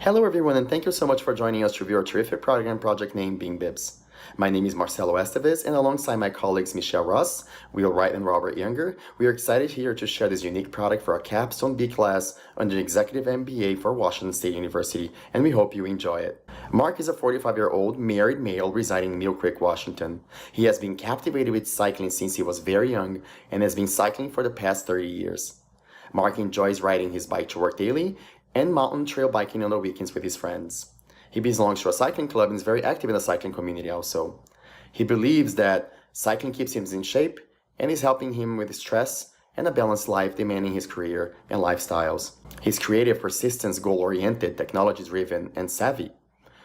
Hello everyone, and thank you so much for joining us to review our terrific product and project named TeamBeanBibs. My name is Marcello Esteves, and alongside my colleagues Michelle Ross, Wright, and Robert Younger, we are excited here to share this unique product for our CapstoneB class under the Executive MBA for Washington State University, and we hope you enjoy it. Mark is a 45-year-old married male residing in Mill Creek, Washington. He has been captivated with cycling since he was very young and has been cycling for the past 30 years. Mark enjoys riding his bike to work daily and mountain trail biking on the weekends with his friends. He belongs to a cycling club and is very active in the cycling community also. He believes that cycling keeps him in shape and is helping him with stress and a balanced life demanding his career and lifestyles. He's creative, persistent, goal-oriented, technology-driven, and savvy.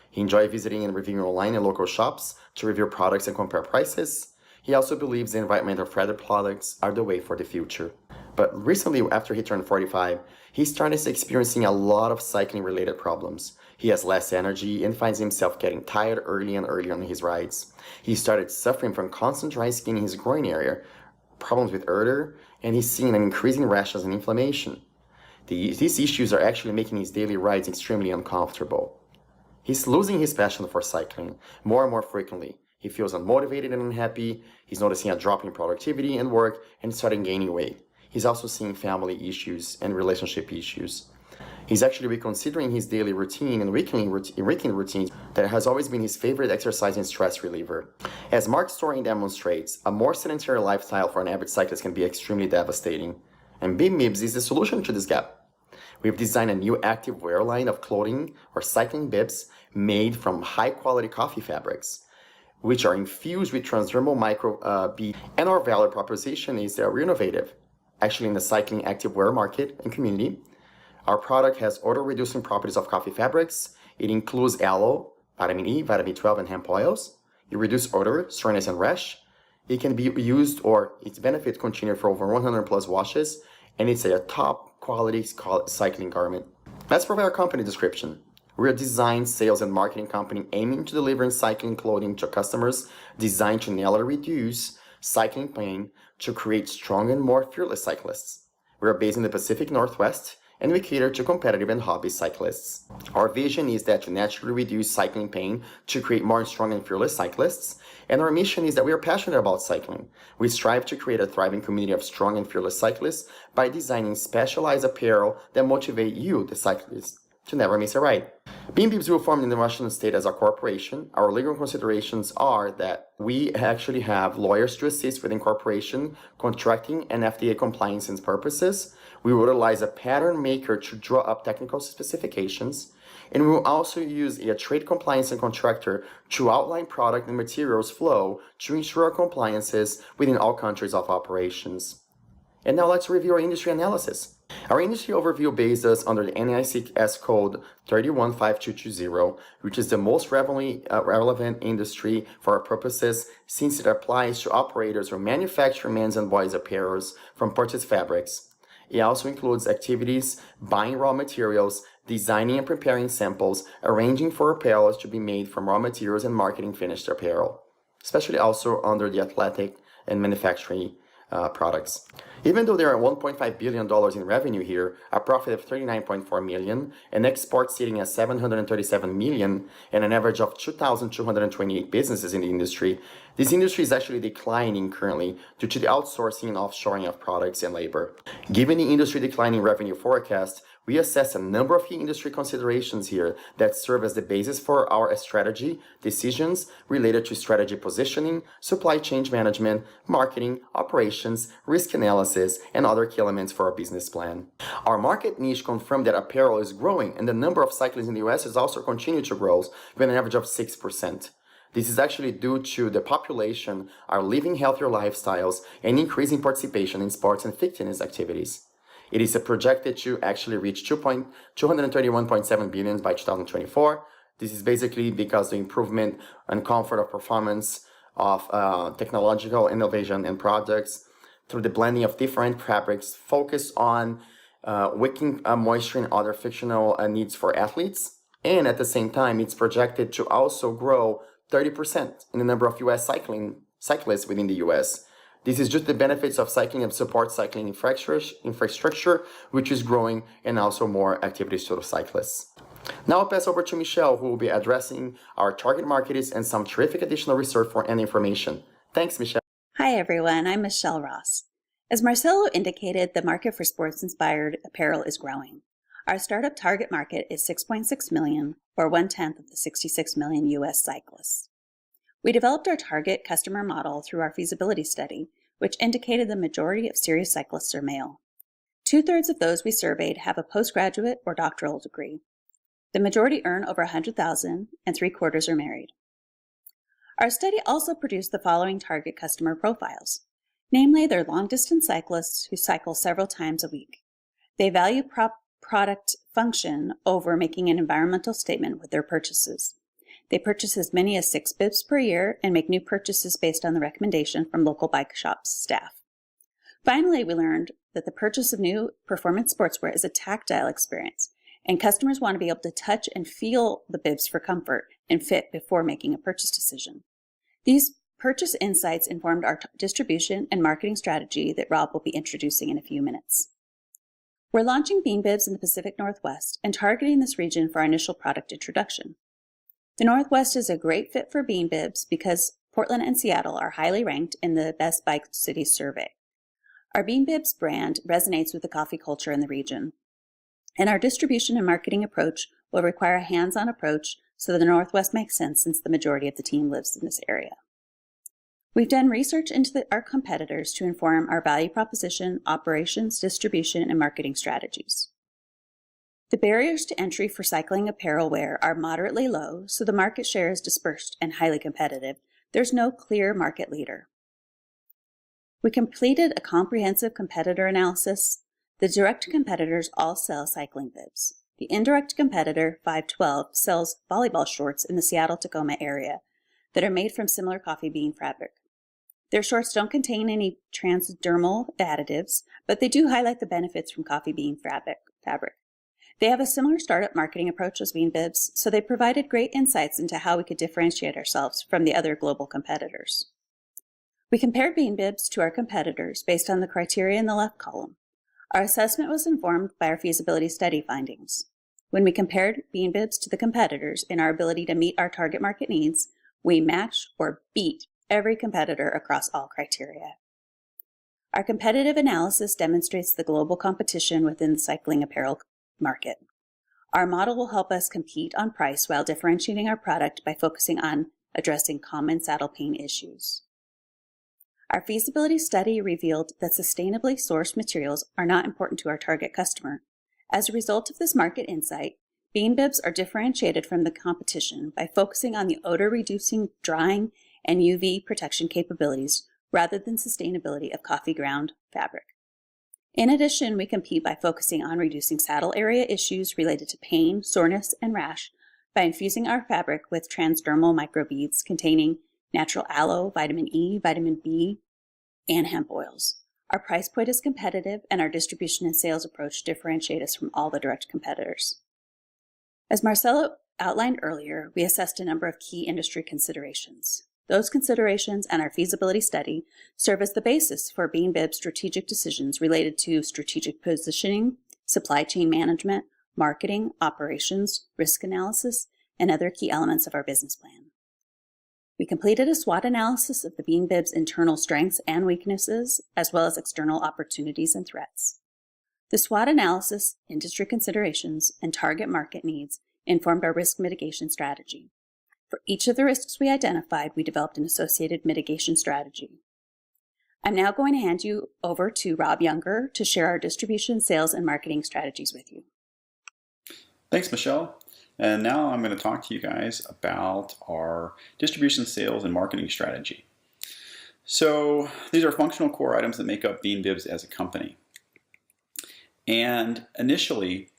He enjoys visiting and reviewing online and local shops to review products and compare prices. He also believes the environmental friendly products are the way for the future. But recently, after he turned 45, he started experiencing a lot of cycling-related problems. He has less energy and finds himself getting tired early and early on his rides. He started suffering from constant dry skin in his groin area, problems with odor, and he's seeing an increasing rashes and inflammation. These issues are actually making his daily rides extremely uncomfortable. He's losing his passion for cycling more and more frequently. He feels unmotivated and unhappy. He's noticing a drop in productivity and work and starting gaining weight. He's also seeing family issues and relationship issues. He's actually reconsidering his daily routine and weekly routines that has always been his favorite exercise and stress reliever. As Mark's story demonstrates, a more sedentary lifestyle for an average cyclist can be extremely devastating. And TeamBeanBibs is the solution to this gap. We've designed a new active wear line of clothing or cycling bibs made from high-quality coffee fabrics, which are infused with transdermal micro beads. And our value proposition is that we're innovative. Actually, in the cycling active wear market and community, our product has odor-reducing properties of coffee fabrics. It includes aloe, vitamin E, vitamin B12, and hemp oils. It reduces odor, soreness, and rash. It can be used or its benefits continue for over 100 plus washes, and it's a top quality cycling garment. Let's provide our company description. We're a design, sales, and marketing company aiming to deliver cycling clothing to customers designed to nail or reduce cycling pain to create strong and more fearless cyclists. We are based in the Pacific Northwest, and we cater to competitive and hobby cyclists. Our vision is that to naturally reduce cycling pain to create more strong and fearless cyclists, and our mission is that we are passionate about cycling. We strive to create a thriving community of strong and fearless cyclists by designing specialized apparel that motivate you, the cyclist, to never miss a ride. TeamBeanBibs will form in the Washington State as a corporation. Our legal considerations are that we actually have lawyers to assist with incorporation, contracting, and FDA compliance and purposes. We will utilize a pattern maker to draw up technical specifications, and we will also use a trade compliance and contractor to outline product and materials flow to ensure compliances within all countries of operations. And now let's review our industry analysis. Our industry overview based us under the NAICS code 315220, which is the most relevant industry for our purposes since it applies to operators who manufacture men's and boys' apparels from purchased fabrics. It also includes activities, buying raw materials, designing and preparing samples, arranging for apparel to be made from raw materials, and marketing finished apparel, especially also under the athletic and manufacturing products. Even though there are $1.5 billion in revenue here, a profit of $39.4 million, an export sitting at $737 million, and an average of 2,228 businesses in the industry, this industry is actually declining currently due to the outsourcing and offshoring of products and labor. Given the industry declining revenue forecast, we assess a number of key industry considerations here that serve as the basis for our strategy decisions related to strategy positioning, supply chain management, marketing, operations, risk analysis, and other key elements for our business plan. Our market niche confirmed that apparel is growing, and the number of cyclists in the US has also continued to grow with an average of 6%. This is actually due to the population are living healthier lifestyles and increasing participation in sports and fitness activities. It is projected to actually reach $231.7 billion by 2024. This is basically because the improvement and comfort of performance of technological innovation and products through the blending of different fabrics focused on wicking moisture and other fictional needs for athletes. And at the same time, it's projected to also grow 30% in the number of US cyclists within the US. This is just the benefits of cycling and support cycling infrastructure, which is growing, and also more activities to the cyclists. Now I'll pass over to Michelle, who will be addressing our target markets and some terrific additional research and information. Thanks, Michelle. Hi, everyone. I'm Michelle Ross. As Marcello indicated, the market for sports-inspired apparel is growing. Our startup target market is 6.6 million, or 1/10 of the 66 million U.S. cyclists. We developed our target customer model through our feasibility study, which indicated the majority of serious cyclists are male. 2/3 of those we surveyed have a postgraduate or doctoral degree. The majority earn over $100,000, and 3/4 are married. Our study also produced the following target customer profiles. Namely, they're long-distance cyclists who cycle several times a week. They value product function over making an environmental statement with their purchases. They purchase as many as 6 bibs per year and make new purchases based on the recommendation from local bike shops staff. Finally, we learned that the purchase of new performance sportswear is a tactile experience, and customers want to be able to touch and feel the bibs for comfort and fit before making a purchase decision. These purchase insights informed our distribution and marketing strategy that Rob will be introducing in a few minutes. We're launching BeanBibs in the Pacific Northwest and targeting this region for our initial product introduction. The Northwest is a great fit for BeanBibs because Portland and Seattle are highly ranked in the Best Bike Cities survey. Our BeanBibs brand resonates with the coffee culture in the region, and our distribution and marketing approach will require a hands-on approach so the Northwest makes sense since the majority of the team lives in this area. We've done research into our competitors to inform our value proposition, operations, distribution, and marketing strategies. The barriers to entry for cycling apparel wear are moderately low, so the market share is dispersed and highly competitive. There's no clear market leader. We completed a comprehensive competitor analysis. The direct competitors all sell cycling bibs. The indirect competitor, 512, sells volleyball shorts in the Seattle-Tacoma area that are made from similar coffee bean fabric. Their shorts don't contain any transdermal additives, but they do highlight the benefits from coffee bean fabric. They have a similar startup marketing approach as BeanBibs, so they provided great insights into how we could differentiate ourselves from the other global competitors. We compared BeanBibs to our competitors based on the criteria in the left column. Our assessment was informed by our feasibility study findings. When we compared BeanBibs to the competitors in our ability to meet our target market needs, we matched or beat every competitor across all criteria. Our competitive analysis demonstrates the global competition within the cycling apparel market. Our model will help us compete on price while differentiating our product by focusing on addressing common saddle pain issues. Our feasibility study revealed that sustainably sourced materials are not important to our target customer. As a result of this market insight, BeanBibs are differentiated from the competition by focusing on the odor-reducing, drying, and UV protection capabilities rather than sustainability of coffee ground fabric. In addition, we compete by focusing on reducing saddle area issues related to pain, soreness, and rash by infusing our fabric with transdermal microbeads containing natural aloe, vitamin E, vitamin B, and hemp oils. Our price point is competitive, and our distribution and sales approach differentiate us from all the direct competitors. As Marcello outlined earlier, we assessed a number of key industry considerations. Those considerations and our feasibility study serve as the basis for BeanBib's strategic decisions related to strategic positioning, supply chain management, marketing, operations, risk analysis, and other key elements of our business plan. We completed a SWOT analysis of the BeanBib's internal strengths and weaknesses, as well as external opportunities and threats. The SWOT analysis, industry considerations, and target market needs informed our risk mitigation strategy. For each of the risks we identified, we developed an associated mitigation strategy. I'm now going to hand you over to Rob Younger to share our distribution, sales, and marketing strategies with you. Thanks, Michelle. And now I'm going to talk to you guys about our distribution, sales, and marketing strategy. So these are functional core items that make up BeanBibs as a company. And initially,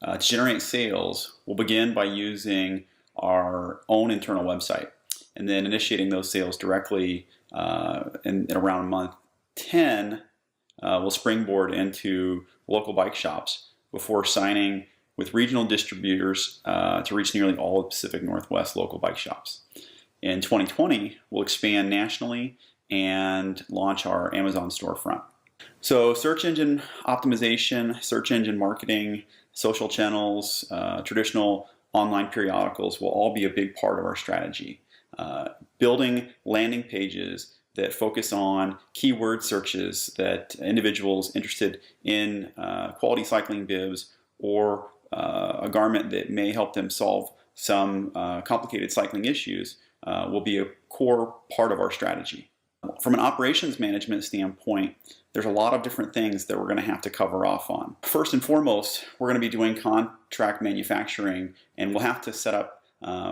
to generate sales, we'll begin by using our own internal website and then initiating those sales directly in around month 10. We'll springboard into local bike shops before signing with regional distributors to reach nearly all of the Pacific Northwest local bike shops. In 2020, we'll expand nationally and launch our Amazon storefront. So search engine optimization, search engine marketing, social channels, traditional online periodicals will all be a big part of our strategy. Building landing pages that focus on keyword searches that individuals interested in quality cycling bibs or a garment that may help them solve some complicated cycling issues will be a core part of our strategy. From an operations management standpoint, there's a lot of different things that we're going to have to cover off on. First and foremost, we're going to be doing contract manufacturing, and we'll have to set up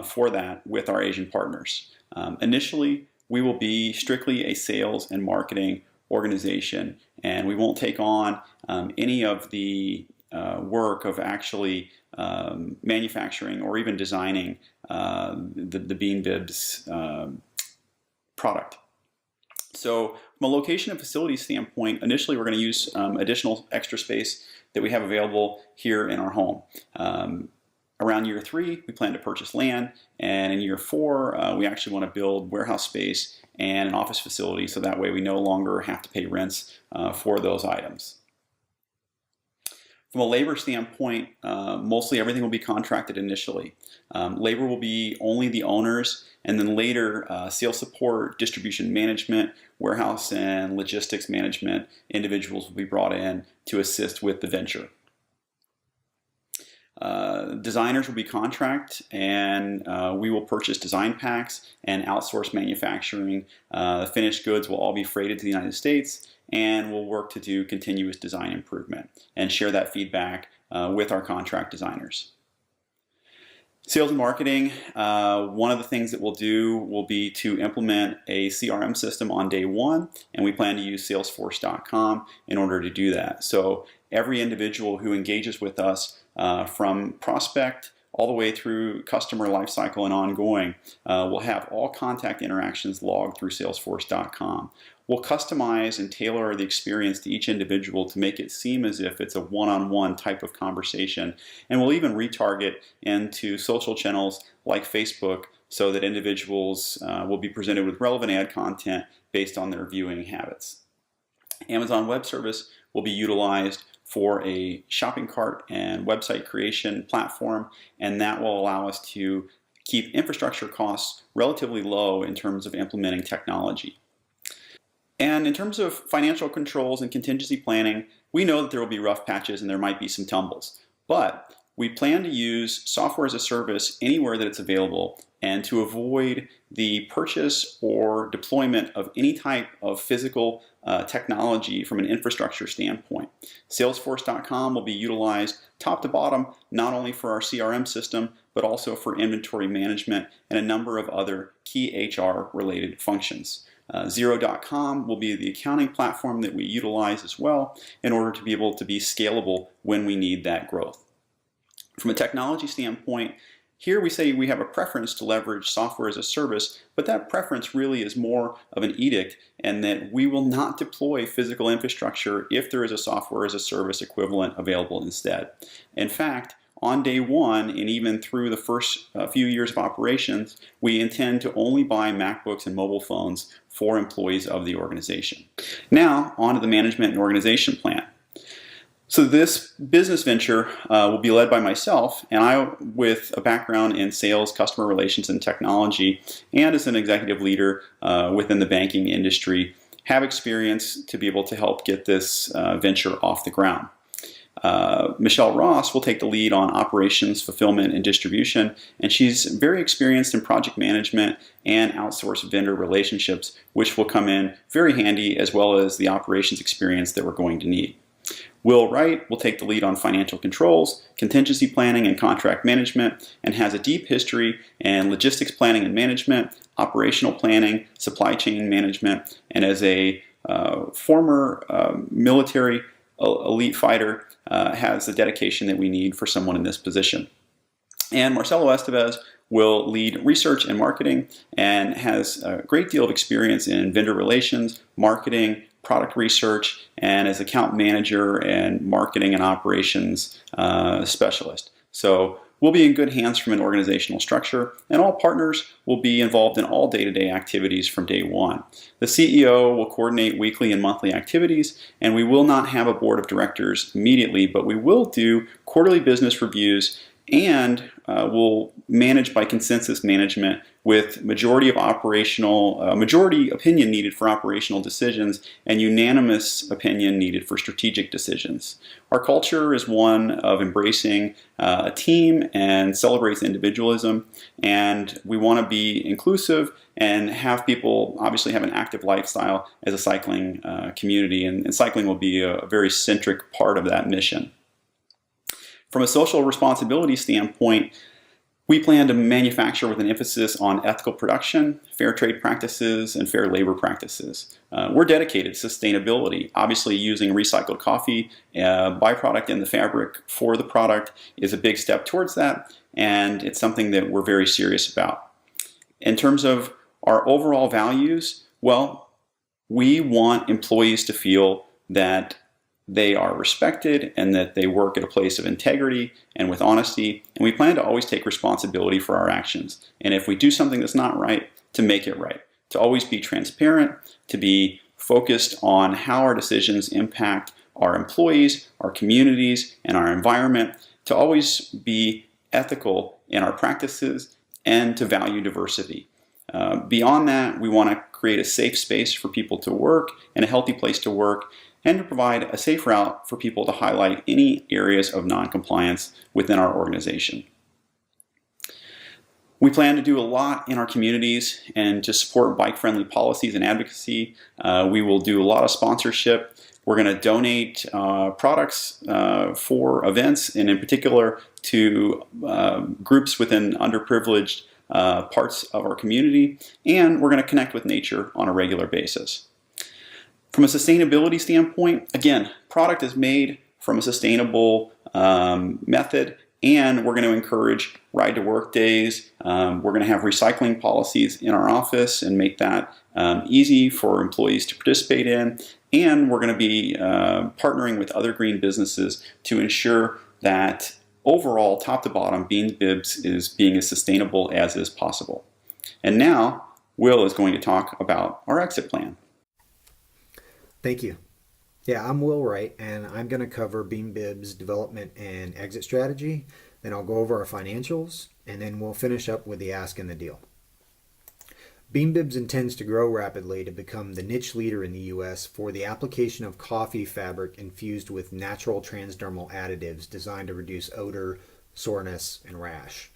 for that with our Asian partners. Initially, we will be strictly a sales and marketing organization, and we won't take on any of the work of actually manufacturing or even designing the BeanBibs product. So from a location and facility standpoint, initially we're going to use additional extra space that we have available here in our home. Around year 3, we plan to purchase land, and in year 4, we actually want to build warehouse space and an office facility, so that way we no longer have to pay rents for those items. From a labor standpoint, mostly everything will be contracted initially. Labor will be only the owners, and then later sales support, distribution management, warehouse and logistics management individuals will be brought in to assist with the venture. Designers will be contract, and we will purchase design packs and outsource manufacturing. Finished goods will all be freighted to the United States, and we'll work to do continuous design improvement and share that feedback with our contract designers. Sales and marketing, one of the things that we'll do will be to implement a CRM system on day 1, and we plan to use Salesforce.com in order to do that. So every individual who engages with us from prospect all the way through customer lifecycle and ongoing will have all contact interactions logged through Salesforce.com. We'll customize and tailor the experience to each individual to make it seem as if it's a one-on-one type of conversation. And we'll even retarget into social channels like Facebook so that individuals will be presented with relevant ad content based on their viewing habits. Amazon Web Service will be utilized for a shopping cart and website creation platform, and that will allow us to keep infrastructure costs relatively low in terms of implementing technology. And in terms of financial controls and contingency planning, we know that there will be rough patches and there might be some tumbles, but we plan to use software as a service anywhere that it's available, and to avoid the purchase or deployment of any type of physical technology from an infrastructure standpoint. Salesforce.com will be utilized top to bottom, not only for our CRM system, but also for inventory management and a number of other key HR related functions. Xero.com will be the accounting platform that we utilize as well in order to be able to be scalable when we need that growth. From a technology standpoint, here we say we have a preference to leverage software as a service, but that preference really is more of an edict, and that we will not deploy physical infrastructure if there is a software as a service equivalent available instead. In fact, on day 1 and even through the first few years of operations, we intend to only buy MacBooks and mobile phones for employees of the organization. Now, on to the management and organization plan. So this business venture will be led by myself, and I, with a background in sales, customer relations, and technology, and as an executive leader within the banking industry, have experience to be able to help get this venture off the ground. Michelle Ross will take the lead on operations, fulfillment, and distribution, and she's very experienced in project management and outsourced vendor relationships, which will come in very handy, as well as the operations experience that we're going to need. Will Wright will take the lead on financial controls, contingency planning, and contract management, and has a deep history in logistics planning and management, operational planning, supply chain management, and as a former military elite fighter, has the dedication that we need for someone in this position. And Marcello Esteves will lead research and marketing and has a great deal of experience in vendor relations, marketing, product research, and as account manager and marketing and operations specialist. So we'll be in good hands from an organizational structure, and all partners will be involved in all day-to-day activities from day 1. The CEO will coordinate weekly and monthly activities, and we will not have a board of directors immediately, but we will do quarterly business reviews and we'll manage by consensus management with majority opinion needed for operational decisions and unanimous opinion needed for strategic decisions. Our culture is one of embracing a team and celebrates individualism, and we want to be inclusive and have people obviously have an active lifestyle as a cycling community, and cycling will be a very centric part of that mission. From a social responsibility standpoint, we plan to manufacture with an emphasis on ethical production, fair trade practices, and fair labor practices. We're dedicated to sustainability. Obviously, using recycled coffee, byproduct in the fabric for the product is a big step towards that, and it's something that we're very serious about. In terms of our overall values, well, we want employees to feel that they are respected and that they work at a place of integrity and with honesty, and we plan to always take responsibility for our actions. And if we do something that's not right, to make it right, to always be transparent, to be focused on how our decisions impact our employees, our communities, and our environment, to always be ethical in our practices, and to value diversity. Beyond that, we want to create a safe space for people to work and a healthy place to work, and to provide a safe route for people to highlight any areas of non-compliance within our organization. We plan to do a lot in our communities and to support bike-friendly policies and advocacy. We will do a lot of sponsorship. We're going to donate products for events, and in particular to groups within underprivileged parts of our community, and we're going to connect with nature on a regular basis. From a sustainability standpoint, again, product is made from a sustainable method, and we're going to encourage ride to work days. We're going to have recycling policies in our office and make that easy for employees to participate in. And we're going to be partnering with other green businesses to ensure that overall, top to bottom, BeanBibs is being as sustainable as is possible. And now, Will is going to talk about our exit plan. Thank you. Yeah, I'm Will Wright, and I'm going to cover BeanBibs' development and exit strategy. Then I'll go over our financials, and then we'll finish up with the ask and the deal. BeanBibs intends to grow rapidly to become the niche leader in the U.S. for the application of coffee fabric infused with natural transdermal additives designed to reduce odor, soreness, and rash.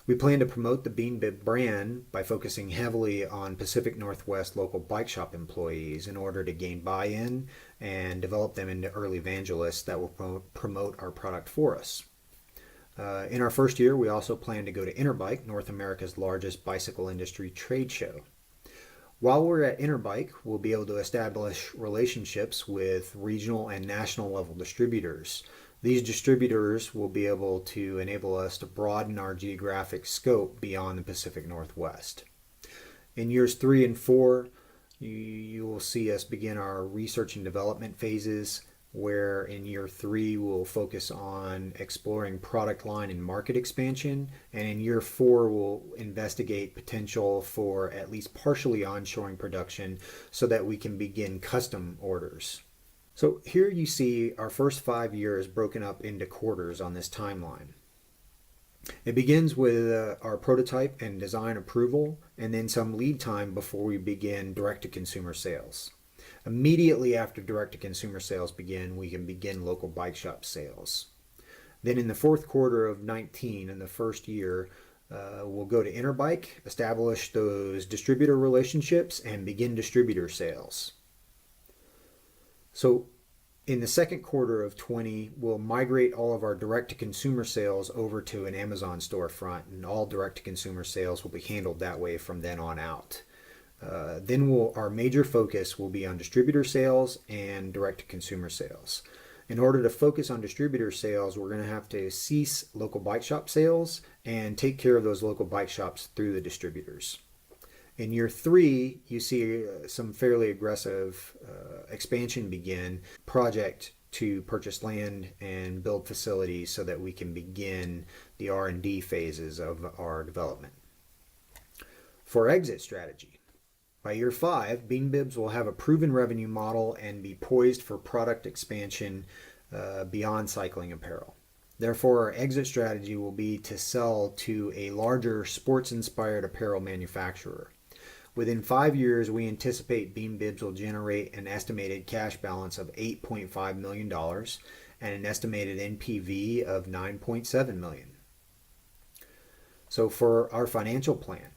We plan to promote the BeanBib brand by focusing heavily on Pacific Northwest local bike shop employees in order to gain buy-in and develop them into early evangelists that will promote our product for us. In our first year, we also plan to go to Interbike, North America's largest bicycle industry trade show. While we're at Interbike, we'll be able to establish relationships with regional and national level distributors. These distributors will be able to enable us to broaden our geographic scope beyond the Pacific Northwest. In years 3 and 4, you will see us begin our research and development phases, where in year 3 we'll focus on exploring product line and market expansion, and in year 4 we'll investigate potential for at least partially onshoring production so that we can begin custom orders. So here you see our first 5 years broken up into quarters on this timeline. It begins with our prototype and design approval, and then some lead time before we begin direct-to-consumer sales. Immediately after direct-to-consumer sales begin, we can begin local bike shop sales. Then in the fourth quarter of 19, in the first year, we'll go to Interbike, establish those distributor relationships, and begin distributor sales. So in the second quarter of 20, we'll migrate all of our direct-to-consumer sales over to an Amazon storefront, and all direct-to-consumer sales will be handled that way from then on out. Then our major focus will be on distributor sales and direct-to-consumer sales. In order to focus on distributor sales, we're going to have to cease local bike shop sales and take care of those local bike shops through the distributors. In year 3, you see some fairly aggressive expansion begin, project to purchase land and build facilities so that we can begin the R&D phases of our development. For exit strategy, by year 5, BeanBibs will have a proven revenue model and be poised for product expansion beyond cycling apparel. Therefore, our exit strategy will be to sell to a larger sports-inspired apparel manufacturer. Within 5 years, we anticipate BeanBibs will generate an estimated cash balance of $8.5 million and an estimated NPV of $9.7 million. So for our financial plan,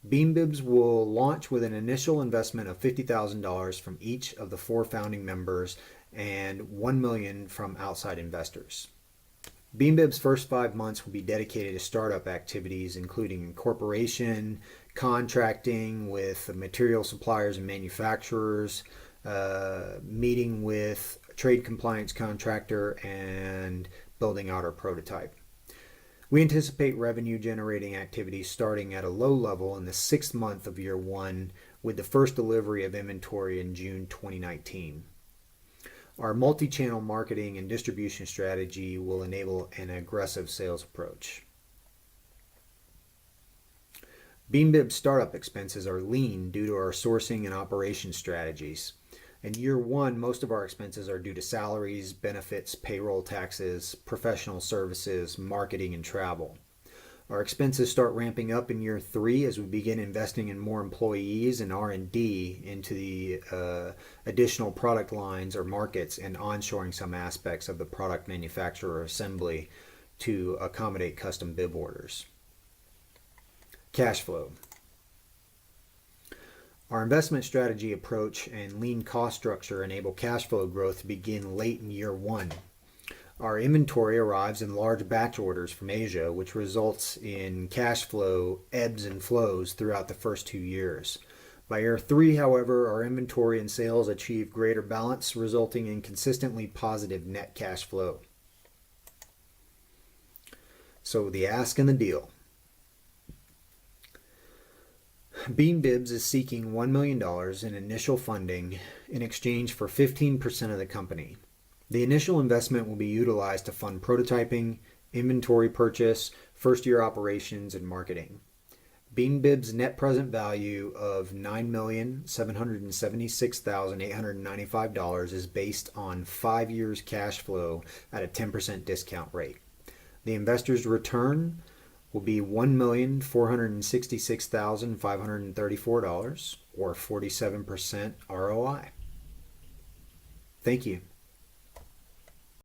BeanBibs will launch with an initial investment of $50,000 from each of the 4 founding members and $1 million from outside investors. BeanBibs' first 5 months will be dedicated to startup activities, including incorporation, contracting with material suppliers and manufacturers, meeting with a trade compliance contractor, and building out our prototype. We anticipate revenue generating activities starting at a low level in the 6th month of year 1, with the first delivery of inventory in June 2019. Our multi-channel marketing and distribution strategy will enable an aggressive sales approach. BeanBibs startup expenses are lean due to our sourcing and operations strategies. In year 1, most of our expenses are due to salaries, benefits, payroll taxes, professional services, marketing, and travel. Our expenses start ramping up in year 3 as we begin investing in more employees and R&D into the additional product lines or markets and onshoring some aspects of the product manufacturer assembly to accommodate custom bib orders. Cash flow. Our investment strategy approach and lean cost structure enable cash flow growth to begin late in year 1. Our inventory arrives in large batch orders from Asia, which results in cash flow ebbs and flows throughout the first 2 years. By year 3, however, our inventory and sales achieve greater balance, resulting in consistently positive net cash flow. So the ask and the deal. BeanBibs is seeking $1 million in initial funding in exchange for 15% of the company. The initial investment will be utilized to fund prototyping, inventory purchase, first-year operations, and marketing. BeanBibs' net present value of $9,776,895 is based on 5 years cash flow at a 10% discount rate. The investor's return will be $1,466,534, or 47% ROI. Thank you.